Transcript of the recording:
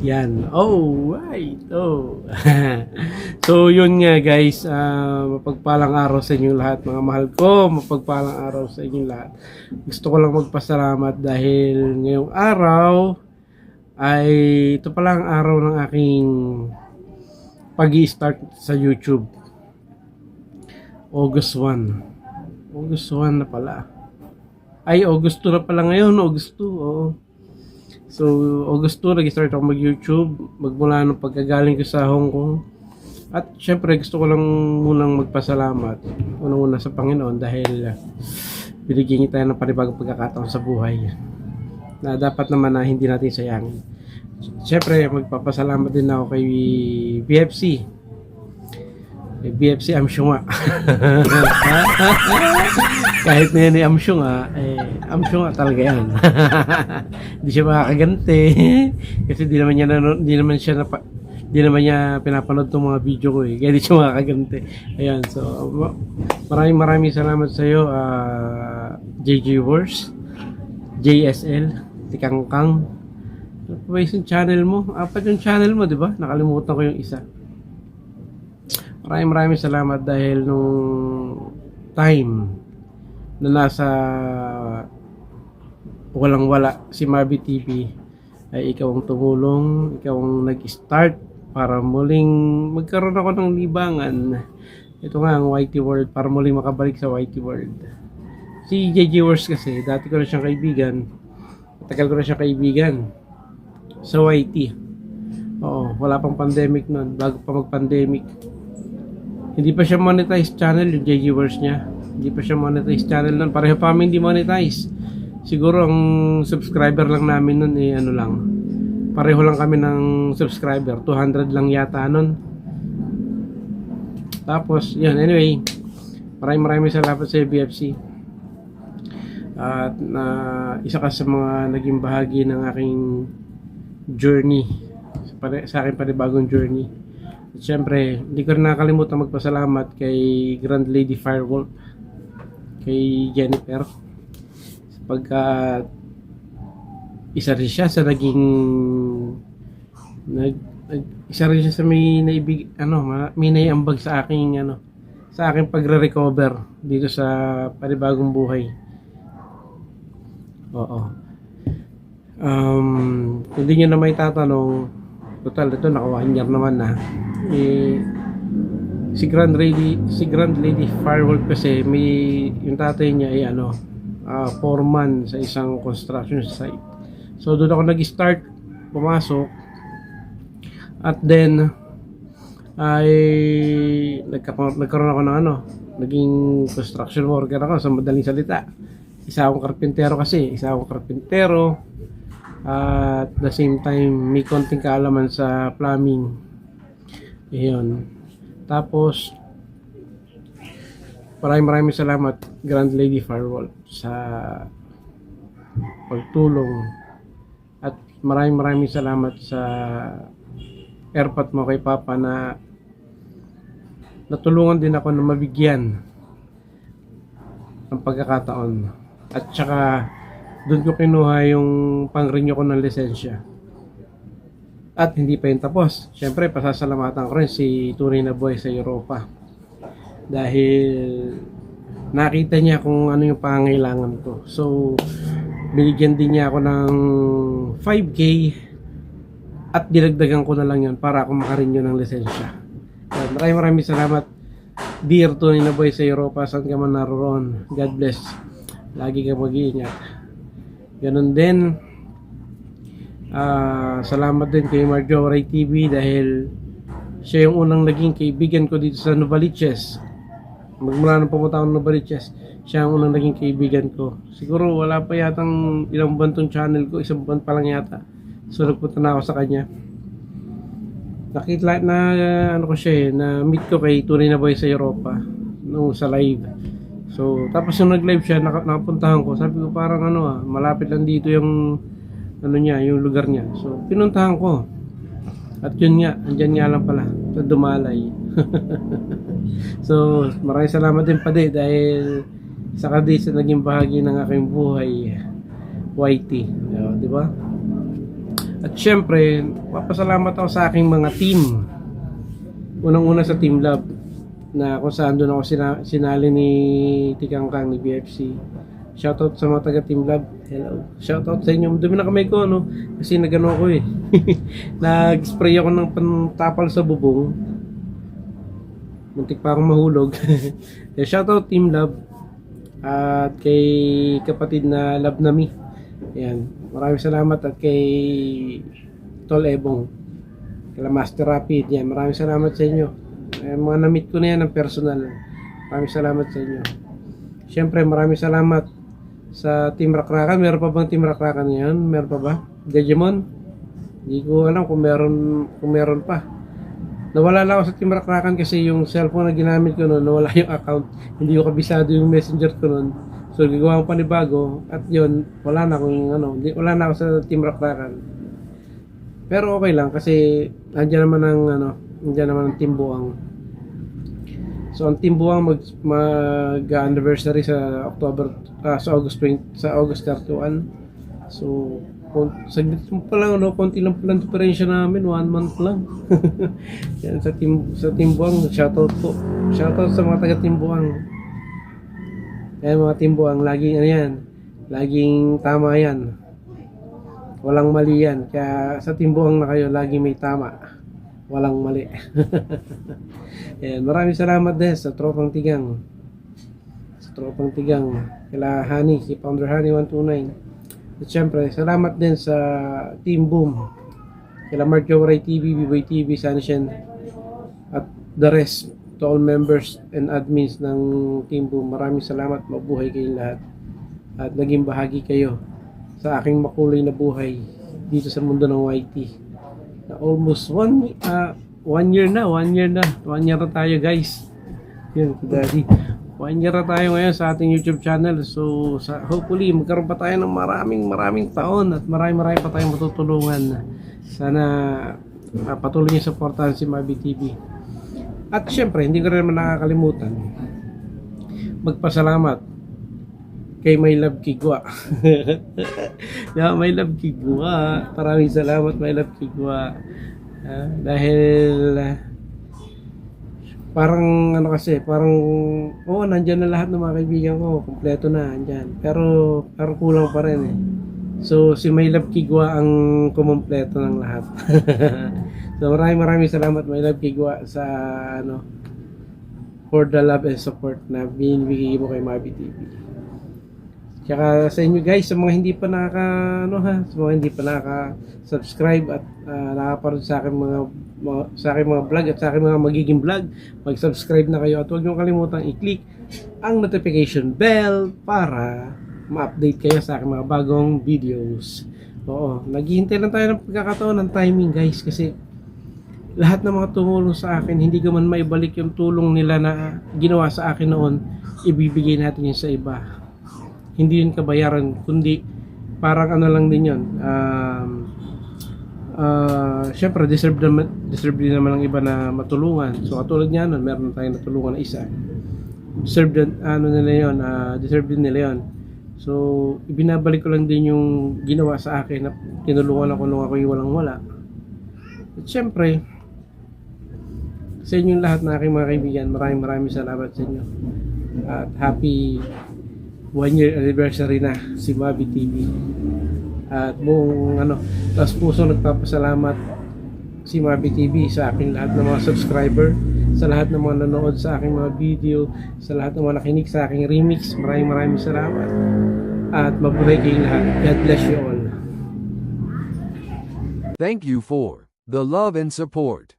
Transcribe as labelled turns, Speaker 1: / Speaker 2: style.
Speaker 1: Yan. Oh, right. Oh. So, yun nga guys. Mapagpalang araw sa inyong lahat, mga mahal ko. Mapagpalang araw sa inyong lahat. Gusto ko lang magpasalamat dahil ngayong araw ay ito pala ang araw ng aking pag-i-start sa YouTube. August 1. August 1 na pala. Ay, August 2 na pala ngayon. August 2, oo. So, August 2, nag-start ako mag-YouTube. Magmula nung pagkagaling ko sa Hong Kong. At syempre, gusto ko lang munang magpasalamat. Unang-una sa Panginoon dahil binigyan niya tayo ng panibagong pagkakataon sa buhay. Na dapat naman na hindi natin sayangin. Syempre, magpapasalamat din ako kay BFC. Kay BFC Amsyong nga. Kahit na yan ay Amsyong nga, Amsyong nga talaga yan. Hindi siya makakaganti. Kasi di naman niya pinapanood tong mga video ko Kaya di siya makakaganti. Ayan, so maraming salamat sa iyo, JJ Wars, JSL, Tikangkang. Ano pa ba yung channel mo? Apat yung channel mo, di ba? Nakalimutan ko yung isa. Maraming salamat dahil nung time na nasa walang-wala si Marby TV ay ikaw ang tumulong, ikaw ang nag-start para muling magkaroon ako ng libangan. Ito nga ang YT World, para muling makabalik sa YT World. Si JJ Wars kasi, dati ko na siyang kaibigan, matagal ko na siyang kaibigan sa YT. Oo, wala pang pandemic nun, bago pa mag-pandemic. Hindi pa siya monetized channel yung JJ Wars niya. Hindi pa siya monetized channel nun. Pareho pa kami hindi monetize. Siguro ang subscriber lang namin nun ano lang. Pareho lang kami ng subscriber. 200 lang yata nun. Tapos, yun. Anyway, maraming salamat sa BFC. At isa ka sa mga naging bahagi ng aking journey. Sa aking panibagong journey. At syempre, hindi ko rin nakakalimutan magpasalamat kay Grand Lady Firewolf, kay Jennifer, sapagkat isa rin siya sa isa rin siya sa may naiambag sa aking sa aking pagre-recover dito sa panibagong buhay. Oo. Kung di nyo na may tatanong, total ito naka 1 year naman na. Si Grand Lady Firewolf kasi yung tatay niya ay foreman sa isang construction site. So doon ako nag-start pumasok, at then ay nagkaroon ako ng naging construction worker ako sa madaling salita. Isa akong karpintero at the same time may konting kaalaman sa plumbing. Ayun. Tapos maraming salamat Grand Lady Firewall sa pagtulong, at maraming salamat sa airpot mo kay Papa na natulungan din ako na mabigyan ng pagkakataon, at saka doon ko kinuha yung pang-renew ko ng lisensya. At hindi pa yun tapos. Siyempre, pasasalamatan ko rin si tunay na boy sa Europa. Dahil nakita niya kung ano yung pangangailangan ko. So, binigyan din niya ako ng 5K at dinagdagan ko na lang yun para ako makarenew ng lisensya. Maraming salamat, dear tunay na boy sa Europa, saan ka man naroon. God bless. Lagi kang mag-iingat. Ganun din. Salamat din kay Marjo Ray TV dahil siya yung unang naging kaibigan ko dito sa Novaliches. Magmula nung pumunta ako ng Novaliches, siya ang unang naging kaibigan ko. Siguro wala pa yatang ilang buwan tong channel ko, isang buwan pa lang yata. So nagpunta na ako sa kanya. Nakita na ko siya na meet ko kay tunay na boy sa Europa nung sa live. So tapos nung nag-live siya, nakapuntahan ko. Sabi ko parang malapit lang dito yung yung lugar niya. So pinuntahan ko. At yun nga, andyan nga lang pala sa Dumalay. So maraming salamat din pa dahil isa ka din sa naging bahagi ng aking buhay, YT. Di ba? At syempre, papasalamat ako sa aking mga team. Unang-una sa Team Love na kung saan doon ako sinali ni Tikang Kang ni BFC. Shoutout sa mga taga Team Love. Hello. Shoutout sa inyo. Dumi na kamay ko, no? Kasi nagano ako eh. Nag-spray ako ng pantapal sa bubong. Muntik pa akong mahulog. Shoutout Team Love. At kay kapatid na Love Nami. Ayan. Maraming salamat. At kay Tol Ebong. Kala Master Rapid. Yan. Maraming salamat sa inyo. Mga na-meet ko na yan ng personal. Maraming salamat sa inyo. Siyempre, maraming salamat sa Team Rakrakan. Meron pa bang Team Rakrakan ngayon? Meron pa ba? Digimon? Hindi ko alam kung meron pa. Nawala lang ako sa Team Rakrakan kasi yung cellphone na ginamit ko noon, nawala yung account. Hindi ko kabisado yung messenger ko noon. So, gagawa ko panibago. At yun, wala na ako sa Team Rakrakan. Pero okay lang kasi nandiyan naman ang Team Buang. So ang Team Buang mag-anniversary sa August 31. So saglit pa lang, konti lang pala diferensya namin, 1 month lang. Yan sa Team Buang, shoutout po. Shoutout sa mga taga Team Buang. Yan mga Team Buang, laging tama yan. Walang mali yan. Kaya sa Team Buang na kayo, lagi may tama. Walang mali. Ayan, maraming salamat din sa Tropang Tigang. Kila Honey, si Founder Honey 129. At syempre, salamat din sa Team Boom. Kila Mark Jowaray TV, B-Boy TV, Sanishen. At the rest, to all members and admins ng Team Boom. Maraming salamat. Mabuhay kayong lahat. At naging bahagi kayo sa aking makulay na buhay dito sa mundo ng YT. Na almost 1 year na tayo, guys. Yun, Daddy. 1 year na tayo ngayon sa ating YouTube channel. So, hopefully, magkaroon pa tayo ng maraming taon at marami pa tayong matutulungan. Sana patuloy niyo supportahan si Marby TV. At syempre, hindi ko rin naman nakakalimutan magpasalamat kay My Love Kigwa. Yeah, My Love Kigwa. Maraming salamat, My Love Kigwa. Dahil parang nandyan na lahat ng mga kaibigan ko. Kompleto na, andyan. Pero parang kulang pa rin eh. So, si My Love Kigwa ang kumompleto ng lahat. So, maraming salamat, My Love Kigwa, sa for the love and support na binibigay mo kay Marby TV. Tsaka sa inyo guys, sa mga hindi pa nakaka-subscribe at nakapanood sa aking mga vlog at sa aking mga magiging vlog, mag-subscribe na kayo at huwag niyo kalimutan i-click ang notification bell para ma-update kayo sa aking mga bagong videos. Oo, naghihintay lang tayo ng pagkakataon ng timing guys, kasi lahat ng mga tumulong sa akin, hindi ko man maibalik yung tulong nila na ginawa sa akin noon, ibibigay natin yun sa iba. Hindi yun kabayaran, kundi parang lang din yun. Syempre, deserve din naman ng iba na matulungan. So, katulad niya nun, meron tayong natulungan na isa. Deserve din nila yun. So, ibinabalik ko lang din yung ginawa sa akin na tinulungan ako nung ako yung walang-wala. At syempre, sa inyong lahat na aking mga kaibigan, maraming salamat sa inyo. At happy 1 year anniversary na si Marby TV. At buong taas puso nagpapasalamat si Marby TV sa aking lahat ng mga subscriber, sa lahat ng mga nanood sa aking mga video, sa lahat ng mga nakinig sa aking remix. Maraming salamat. At mabuhay kayong lahat. God bless you all.
Speaker 2: Thank you for the love and support.